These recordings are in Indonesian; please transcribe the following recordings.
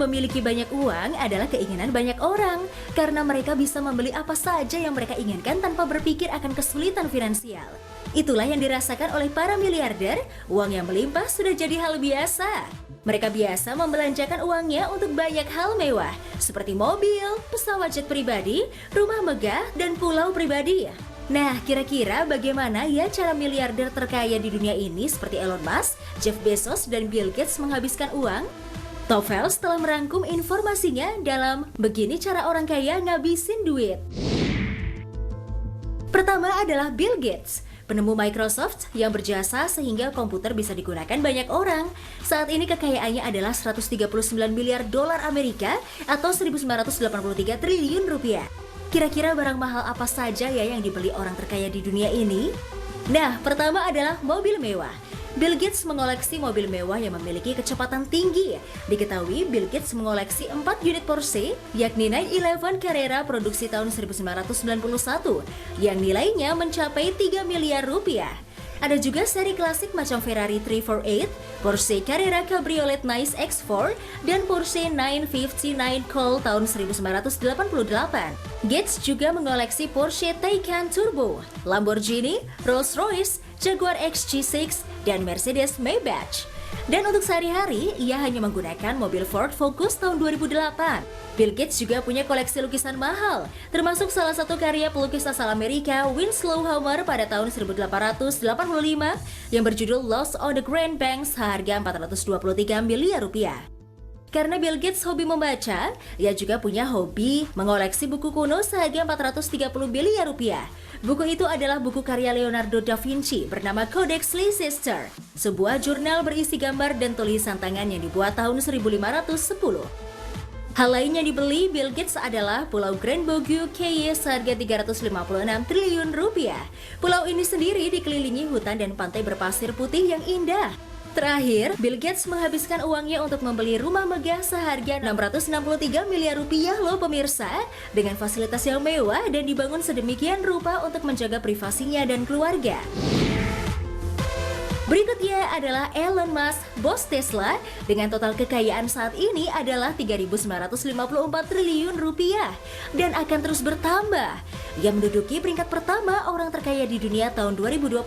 memiliki banyak uang adalah keinginan banyak orang, karena mereka bisa membeli apa saja yang mereka inginkan tanpa berpikir akan kesulitan finansial. Itulah yang dirasakan oleh para miliarder, uang yang melimpah sudah jadi hal biasa. Mereka biasa membelanjakan uangnya untuk banyak hal mewah, seperti mobil, pesawat jet pribadi, rumah megah, dan pulau pribadi. Nah, kira-kira bagaimana ya cara miliarder terkaya di dunia ini seperti Elon Musk, Jeff Bezos, dan Bill Gates menghabiskan uang? Top Files telah merangkum informasinya dalam Begini Cara Orang Kaya Ngabisin Duit. Pertama adalah Bill Gates, penemu Microsoft yang berjasa sehingga komputer bisa digunakan banyak orang. Saat ini kekayaannya adalah 139 miliar dolar Amerika atau 1.983 triliun rupiah. Kira-kira barang mahal apa saja ya yang dibeli orang terkaya di dunia ini? Nah, pertama adalah mobil mewah. Bill Gates mengoleksi mobil mewah yang memiliki kecepatan tinggi. Diketahui Bill Gates mengoleksi 4 unit Porsche, yakni 911 Carrera produksi tahun 1991, yang nilainya mencapai 3 miliar rupiah. Ada juga seri klasik macam Ferrari 348, Porsche Carrera Cabriolet Nice X4, dan Porsche 959 Cole tahun 1988. Gates juga mengoleksi Porsche Taycan Turbo, Lamborghini, Rolls-Royce, Jaguar XJ6, dan Mercedes Maybach. Dan untuk sehari-hari, ia hanya menggunakan mobil Ford Focus tahun 2008. Bill Gates juga punya koleksi lukisan mahal, termasuk salah satu karya pelukis asal Amerika Winslow Homer pada tahun 1885 yang berjudul Lost on the Grand Banks seharga 423 miliar rupiah. Karena Bill Gates hobi membaca, ia juga punya hobi mengoleksi buku kuno seharga 430 miliar rupiah. Buku itu adalah buku karya Leonardo da Vinci bernama Codex Leicester, sebuah jurnal berisi gambar dan tulisan tangan yang dibuat tahun 1510. Hal lain yang dibeli Bill Gates adalah Pulau Grand Bogu Keye seharga 356 triliun rupiah. Pulau ini sendiri dikelilingi hutan dan pantai berpasir putih yang indah. Terakhir, Bill Gates menghabiskan uangnya untuk membeli rumah megah seharga 663 miliar rupiah loh pemirsa, dengan fasilitas yang mewah dan dibangun sedemikian rupa untuk menjaga privasinya dan keluarga. Berikutnya adalah Elon Musk, bos Tesla, dengan total kekayaan saat ini adalah 3.954 triliun rupiah dan akan terus bertambah. Ia menduduki peringkat pertama orang terkaya di dunia tahun 2021.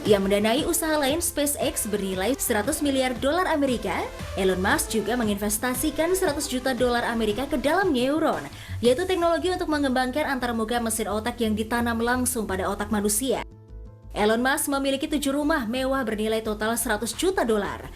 Ia mendanai usaha lain SpaceX bernilai 100 miliar dolar Amerika. Elon Musk juga menginvestasikan 100 juta dolar Amerika ke dalam neuron, yaitu teknologi untuk mengembangkan antarmuka mesin otak yang ditanam langsung pada otak manusia. Elon Musk memiliki 7 rumah mewah bernilai total 100 juta dolar.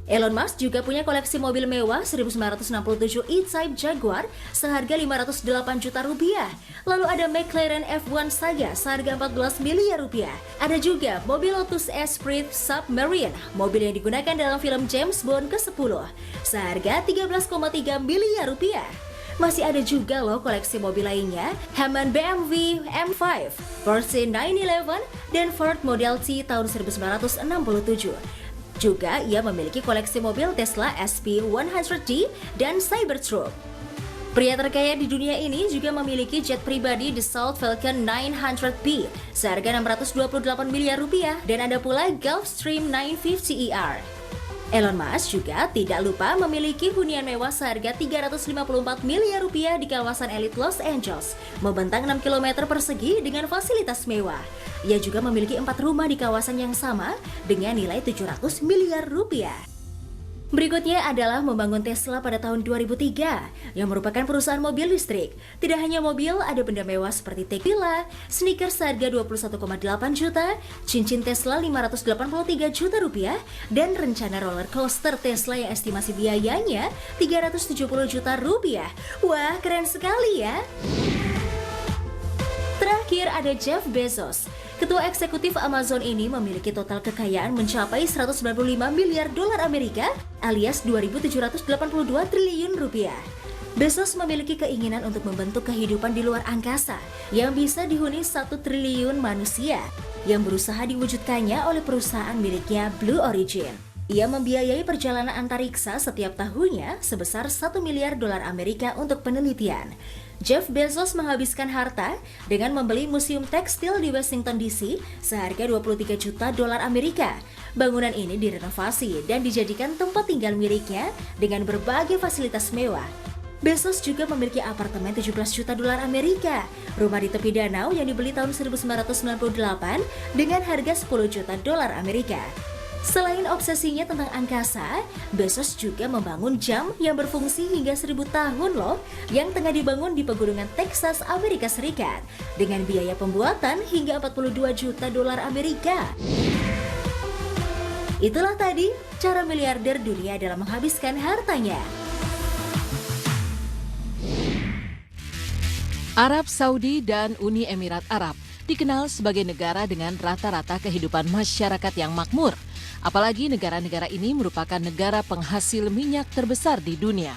Elon Musk juga punya koleksi mobil mewah 1967 E-Type Jaguar seharga 508 juta rupiah. Lalu ada McLaren F1 Saga seharga 14 miliar rupiah. Ada juga mobil Lotus Esprit Submarine, mobil yang digunakan dalam film James Bond ke-10, seharga 13,3 miliar rupiah. Masih ada juga loh koleksi mobil lainnya, Hammond BMW M5, Porsche 911, dan Ford Model T tahun 1967. Juga ia memiliki koleksi mobil Tesla SP100D dan Cybertruck. Pria terkaya di dunia ini juga memiliki jet pribadi Dassault Falcon 900P seharga 628 miliar rupiah dan ada pula Gulfstream 950ER. Elon Musk juga tidak lupa memiliki hunian mewah seharga 354 miliar rupiah di kawasan elit Los Angeles, membentang 6 km persegi dengan fasilitas mewah. Ia juga memiliki 4 rumah di kawasan yang sama dengan nilai 700 miliar rupiah. Berikutnya adalah membangun Tesla pada tahun 2003 yang merupakan perusahaan mobil listrik. Tidak hanya mobil, ada benda mewah seperti tequila, sneakers seharga 21,8 juta, cincin Tesla 583 juta rupiah, dan rencana roller coaster Tesla yang estimasi biayanya 370 juta rupiah. Wah, keren sekali ya! Terakhir ada Jeff Bezos. Ketua eksekutif Amazon ini memiliki total kekayaan mencapai 195 miliar dolar Amerika alias 2.782 triliun rupiah. Bezos memiliki keinginan untuk membentuk kehidupan di luar angkasa yang bisa dihuni 1 triliun manusia yang berusaha diwujudkannya oleh perusahaan miliknya Blue Origin. Ia membiayai perjalanan antariksa setiap tahunnya sebesar 1 miliar dolar Amerika untuk penelitian. Jeff Bezos menghabiskan harta dengan membeli museum tekstil di Washington DC seharga 23 juta dolar Amerika. Bangunan ini direnovasi dan dijadikan tempat tinggal miliknya dengan berbagai fasilitas mewah. Bezos juga memiliki apartemen 17 juta dolar Amerika, rumah di tepi danau yang dibeli tahun 1998 dengan harga 10 juta dolar Amerika. Selain obsesinya tentang angkasa, Bezos juga membangun jam yang berfungsi hingga 1000 tahun loh, yang tengah dibangun di pegunungan Texas, Amerika Serikat, dengan biaya pembuatan hingga 42 juta dolar Amerika. Itulah tadi cara miliarder dunia dalam menghabiskan hartanya. Arab Saudi dan Uni Emirat Arab dikenal sebagai negara dengan rata-rata kehidupan masyarakat yang makmur. Apalagi negara-negara ini merupakan negara penghasil minyak terbesar di dunia.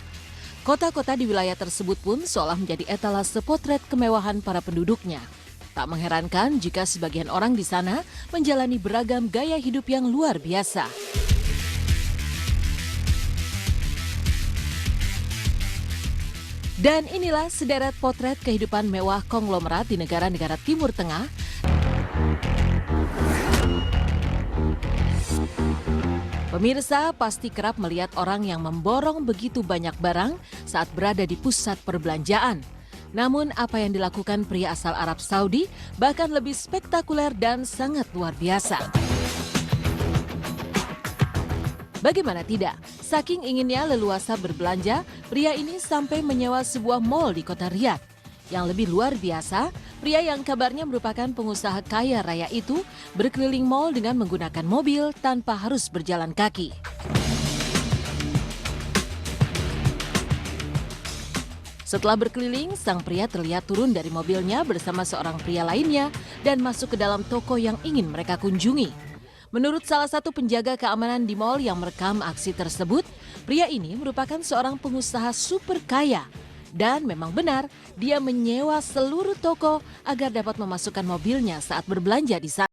Kota-kota di wilayah tersebut pun seolah menjadi etalase potret kemewahan para penduduknya. Tak mengherankan jika sebagian orang di sana menjalani beragam gaya hidup yang luar biasa. Dan inilah sederet potret kehidupan mewah konglomerat di negara-negara Timur Tengah. Pemirsa pasti kerap melihat orang yang memborong begitu banyak barang saat berada di pusat perbelanjaan. Namun apa yang dilakukan pria asal Arab Saudi bahkan lebih spektakuler dan sangat luar biasa. Bagaimana tidak, saking inginnya leluasa berbelanja, pria ini sampai menyewa sebuah mal di kota Riyadh. Yang lebih luar biasa, pria yang kabarnya merupakan pengusaha kaya raya itu berkeliling mal dengan menggunakan mobil tanpa harus berjalan kaki. Setelah berkeliling, sang pria terlihat turun dari mobilnya bersama seorang pria lainnya dan masuk ke dalam toko yang ingin mereka kunjungi. Menurut salah satu penjaga keamanan di mal yang merekam aksi tersebut, pria ini merupakan seorang pengusaha super kaya. Dan memang benar, dia menyewa seluruh toko agar dapat memasukkan mobilnya saat berbelanja di sana.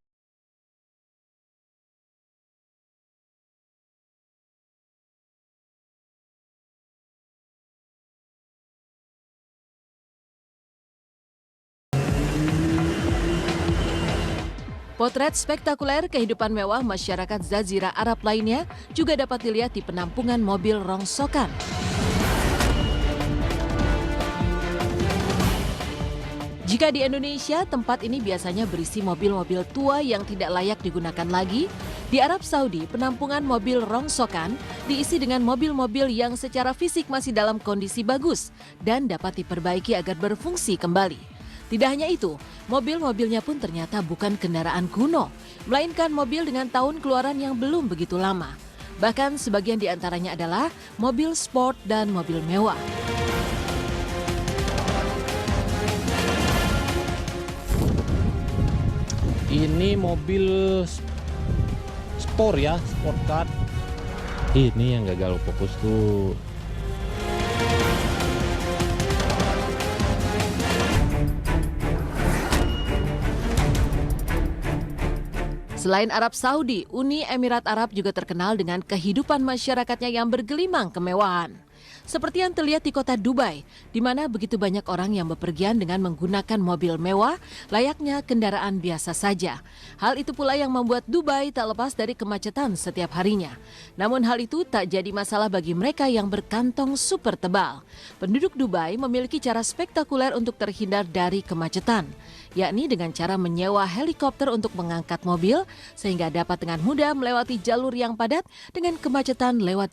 Potret spektakuler kehidupan mewah masyarakat Jazirah Arab lainnya juga dapat dilihat di penampungan mobil rongsokan. Jika di Indonesia, tempat ini biasanya berisi mobil-mobil tua yang tidak layak digunakan lagi, di Arab Saudi penampungan mobil rongsokan diisi dengan mobil-mobil yang secara fisik masih dalam kondisi bagus dan dapat diperbaiki agar berfungsi kembali. Tidak hanya itu, mobil-mobilnya pun ternyata bukan kendaraan kuno, melainkan mobil dengan tahun keluaran yang belum begitu lama. Bahkan sebagian di antaranya adalah mobil sport dan mobil mewah. Ini mobil sport ya, sport car. Ini yang gagal fokus tuh. Selain Arab Saudi, Uni Emirat Arab juga terkenal dengan kehidupan masyarakatnya yang bergelimang kemewahan. Seperti yang terlihat di kota Dubai, di mana begitu banyak orang yang bepergian dengan menggunakan mobil mewah, layaknya kendaraan biasa saja. Hal itu pula yang membuat Dubai tak lepas dari kemacetan setiap harinya. Namun hal itu tak jadi masalah bagi mereka yang berkantong super tebal. Penduduk Dubai memiliki cara spektakuler untuk terhindar dari kemacetan, yakni dengan cara menyewa helikopter untuk mengangkat mobil, sehingga dapat dengan mudah melewati jalur yang padat dengan kemacetan lewat